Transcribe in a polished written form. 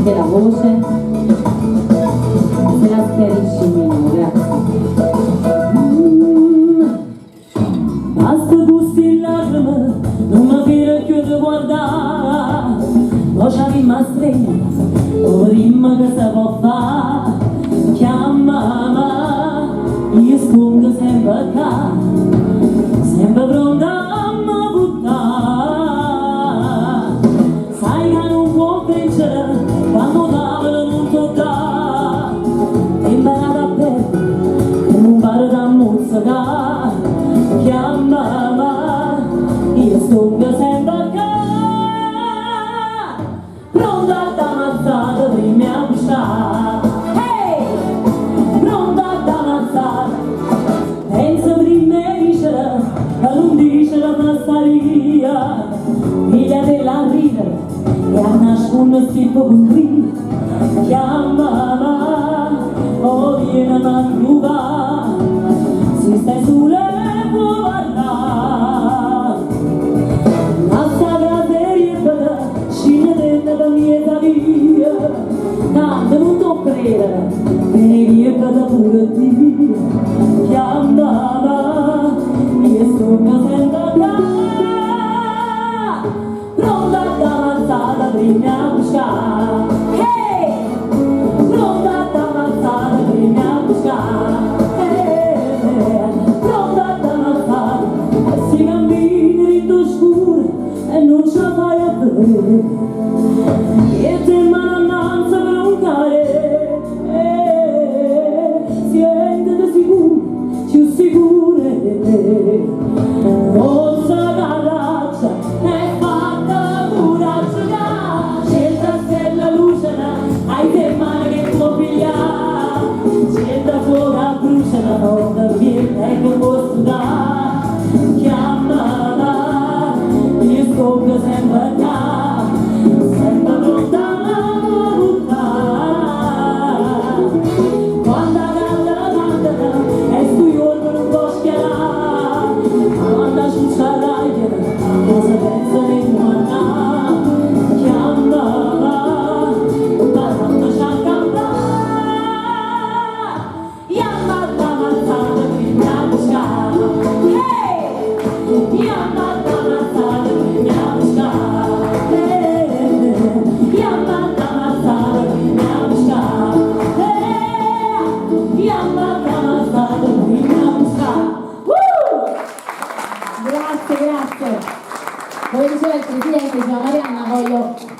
anche la voce, se la schiarisci meno, grazie. Basta gusti lacrime, non mi dire che ti guarda, lasciami ma stregna, rimma che si può fare, chiamama, io spungo sempre qua, sempre pronta a mi buttare, sai che non può vincere, quando tavola non tocca, imparare a perdere, che non pare da mozzicare, chiamama, io spungo sempre qua, pronta ad ammazzare prima a gustare. Non dice la massaria, figlia della ridere, e a nascondere tipo con grido, chiamama, o viene a ruba,